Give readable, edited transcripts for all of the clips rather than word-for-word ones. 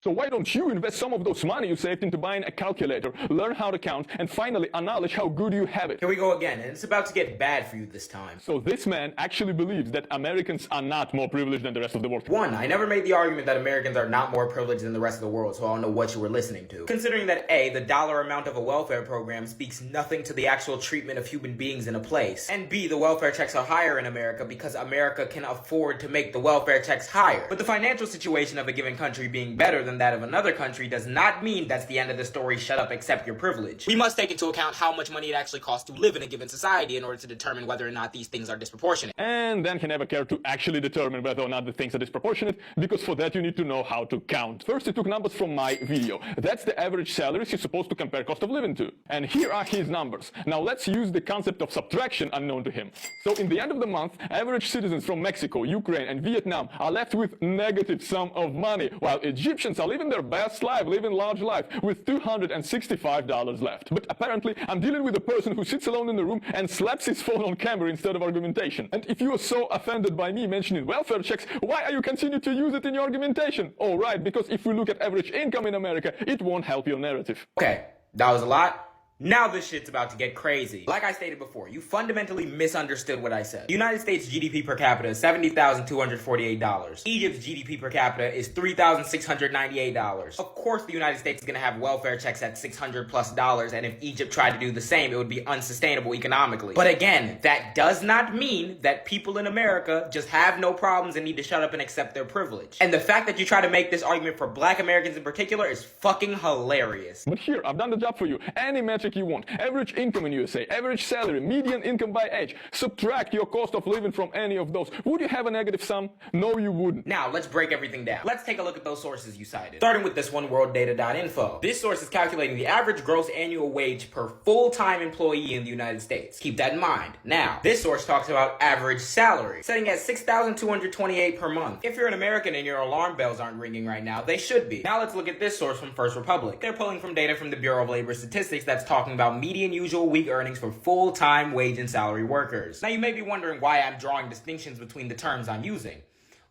So why don't you invest some of those money you saved into buying a calculator, learn how to count, and finally acknowledge how good you have it? Here we go again, and it's about to get bad for you this time. So this man actually believes that Americans are not more privileged than the rest of the world. One, I never made the argument that Americans are not more privileged than the rest of the world, so I don't know what you were listening to. Considering that A, the dollar amount of a welfare program speaks nothing to the actual treatment of human beings in a place, and B, the welfare checks are higher in America because America can afford to make the welfare checks higher. But the financial situation of a given country being better than that of another country does not mean that's the end of the story, shut up, accept your privilege. We must take into account how much money it actually costs to live in a given society in order to determine whether or not these things are disproportionate. And then he never cared to actually determine whether or not the things are disproportionate, because for that you need to know how to count. First, he took numbers from my video. That's the average salaries he's supposed to compare cost of living to. And here are his numbers. Now let's use the concept of subtraction unknown to him. So in the end of the month, average citizens from Mexico, Ukraine, and Vietnam are left with negative sum of money, while Egyptians are living their best life, living large life, with $265 left. But apparently, I'm dealing with a person who sits alone in the room and slaps his phone on camera instead of argumentation. And if you are so offended by me mentioning welfare checks, why are you continuing to use it in your argumentation? Oh, right, because if we look at average income in America, it won't help your narrative. Okay, that was a lot. Now this shit's about to get crazy. Like I stated before, you fundamentally misunderstood what I said. The United States GDP per capita is $70,248. Egypt's GDP per capita is $3,698. Of course the United States is gonna have welfare checks at $600+, and if Egypt tried to do the same, it would be unsustainable economically. But again, that does not mean that people in America just have no problems and need to shut up and accept their privilege. And the fact that you try to make this argument for black Americans in particular is fucking hilarious. But here, I've done the job for you. Any metric you want. Average income in USA, average salary, median income by age. Subtract your cost of living from any of those. Would you have a negative sum? No, you wouldn't. Now, let's break everything down. Let's take a look at those sources you cited. Starting with this one, worlddata.info. This source is calculating the average gross annual wage per full-time employee in the United States. Keep that in mind. Now, this source talks about average salary, setting at $6,228 per month. If you're an American and your alarm bells aren't ringing right now, they should be. Now let's look at this source from First Republic. They're pulling from data from the Bureau of Labor Statistics that's talking about median usual week earnings for full-time wage and salary workers. Now you may be wondering why I'm drawing distinctions between the terms I'm using.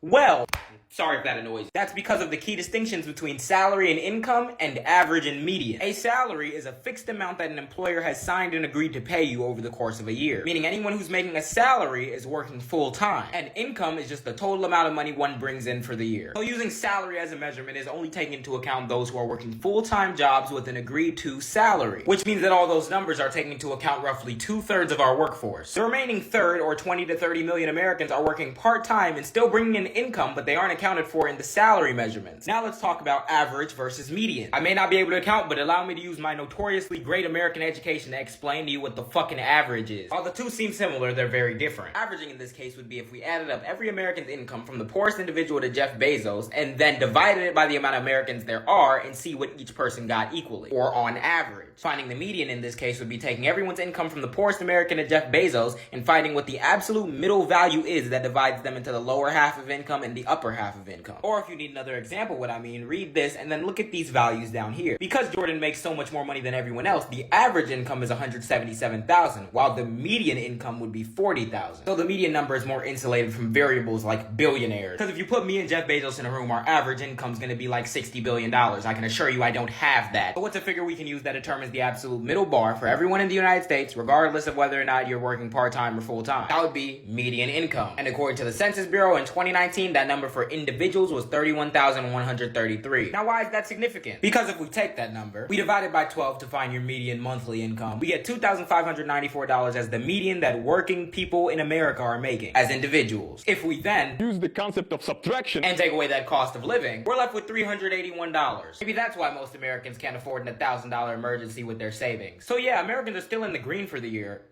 Well, sorry if that annoys you. That's because of the key distinctions between salary and income and average and median. A salary is a fixed amount that an employer has signed and agreed to pay you over the course of a year. Meaning anyone who's making a salary is working full time. And income is just the total amount of money one brings in for the year. So using salary as a measurement is only taking into account those who are working full-time jobs with an agreed to salary. Which means that all those numbers are taking into account roughly 2/3 of our workforce. The remaining third, or 20 to 30 million Americans, are working part-time and still bringing in income, but they aren't accounted for in the salary measurements. Now let's talk about average versus median. I may not be able to account, but allow me to use my notoriously great American education to explain to you what the fucking average is. While the two seem similar, they're very different. Averaging in this case would be if we added up every American's income from the poorest individual to Jeff Bezos and then divided it by the amount of Americans there are and see what each person got equally, or on average. Finding the median in this case would be taking everyone's income from the poorest American to Jeff Bezos and finding what the absolute middle value is that divides them into the lower half of income and the upper half of income. Or if you need another example what I mean, read this and then look at these values down here. Because Jordan makes so much more money than everyone else, the average income is $177,000, while the median income would be $40,000. So the median number is more insulated from variables like billionaires. Because if you put me and Jeff Bezos in a room, our average income is going to be like $60 billion. I can assure you I don't have that. But what's a figure we can use that determines the absolute middle bar for everyone in the United States, regardless of whether or not you're working part-time or full-time? That would be median income. And according to the Census Bureau in 2019, that number for individuals was 31,133. Now why is that significant? Because if we take that number, we divide it by 12 to find your median monthly income. We get $2,594 as the median that working people in America are making as individuals. If we then use the concept of subtraction and take away that cost of living, we're left with $381. Maybe that's why most Americans can't afford an $1,000 emergency with their savings. So yeah, Americans are still in the green for the year.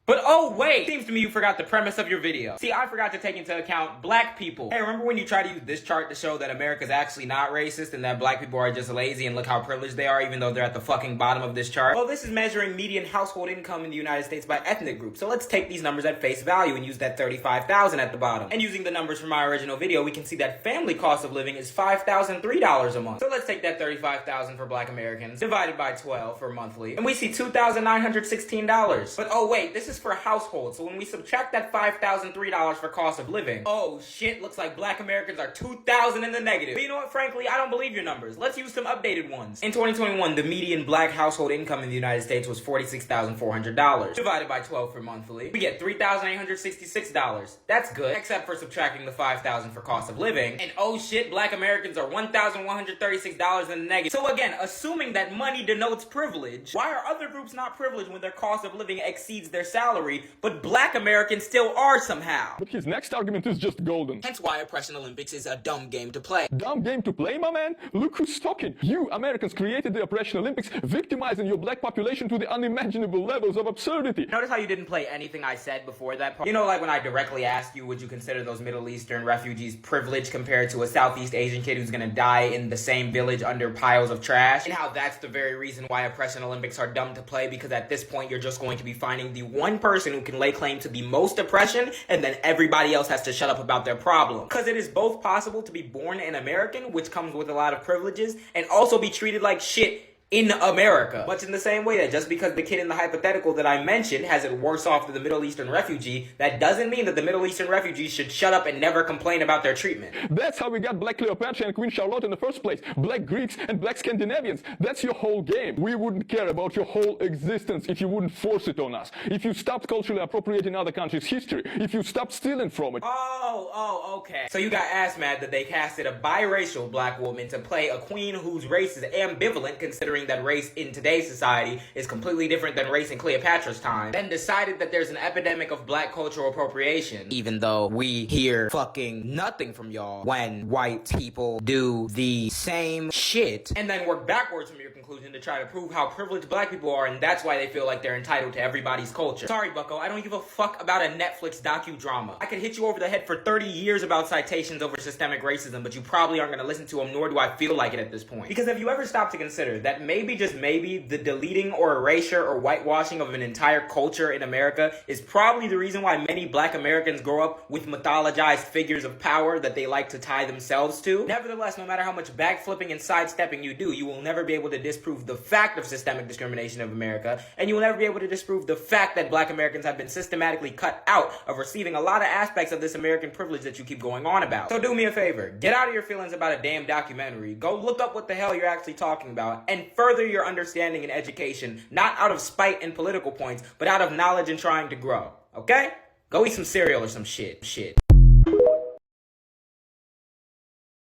But oh wait, seems to me you forgot the premise of your video. See, I forgot to take into account black people. Hey, remember when you tried to use this chart to show that America's actually not racist and that black people are just lazy and look how privileged they are even though they're at the fucking bottom of this chart? Well, this is measuring median household income in the United States by ethnic group. So let's take these numbers at face value and use that $35,000 at the bottom. And using the numbers from my original video, we can see that family cost of living is $5,003 a month. So let's take that $35,000 for black Americans divided by 12 for monthly, and we see $2,916. But oh wait, this is is for households, so when we subtract that $5,003 for cost of living, oh shit, looks like black Americans are 2,000 in the negative. But you know what, frankly, I don't believe your numbers. Let's use some updated ones. In 2021, the median black household income in the United States was $46,400. Divided by 12 for monthly, we get $3,866. That's good, except for subtracting the $5,000 for cost of living. And oh shit, black Americans are $1,136 in the negative. So again, assuming that money denotes privilege, why are other groups not privileged when their cost of living exceeds their salary, but black Americans still are somehow? But his next argument is just golden. Hence why Oppression Olympics is a dumb game to play. Dumb game to play, my man? Look who's talking. You Americans created the Oppression Olympics, victimizing your black population to the unimaginable levels of absurdity. Notice how you didn't play anything I said before that part? You know, like when I directly asked you, would you consider those Middle Eastern refugees privileged compared to a Southeast Asian kid who's gonna die in the same village under piles of trash? And how that's the very reason why Oppression Olympics are dumb to play, because at this point you're just going to be finding the one person who can lay claim to the most oppression, and then everybody else has to shut up about their problem. Because it is both possible to be born an American, which comes with a lot of privileges, and also be treated like shit in America. Much in the same way that just because the kid in the hypothetical that I mentioned has it worse off than the Middle Eastern refugee, that doesn't mean that the Middle Eastern refugees should shut up and never complain about their treatment. That's how we got Black Cleopatra and Queen Charlotte in the first place. Black Greeks and Black Scandinavians. That's your whole game. We wouldn't care about your whole existence if you wouldn't force it on us. If you stopped culturally appropriating other countries' history. If you stopped stealing from it. Okay. So you got ass mad that they casted a biracial black woman to play a queen whose race is ambivalent, considering that race in today's society is completely different than race in Cleopatra's time, then decided that there's an epidemic of black cultural appropriation, even though we hear fucking nothing from y'all when white people do the same shit, and then work backwards from your conclusion to try to prove how privileged black people are, and that's why they feel like they're entitled to everybody's culture. Sorry, bucko, I don't give a fuck about a Netflix docudrama. I could hit you over the head for 30 years about citations over systemic racism, but you probably aren't gonna listen to them, nor do I feel like it at this point. Because have you ever stopped to consider that maybe, just maybe, the deleting or erasure or whitewashing of an entire culture in America is probably the reason why many black Americans grow up with mythologized figures of power that they like to tie themselves to? Nevertheless, no matter how much backflipping and sidestepping you do, you will never be able to disprove the fact of systemic discrimination of America, and you will never be able to disprove the fact that black Americans have been systematically cut out of receiving a lot of aspects of this American privilege that you keep going on about. So do me a favor, get out of your feelings about a damn documentary, go look up what the hell you're actually talking about, and further your understanding and education, not out of spite and political points, but out of knowledge and trying to grow, okay? Go eat some cereal or some shit.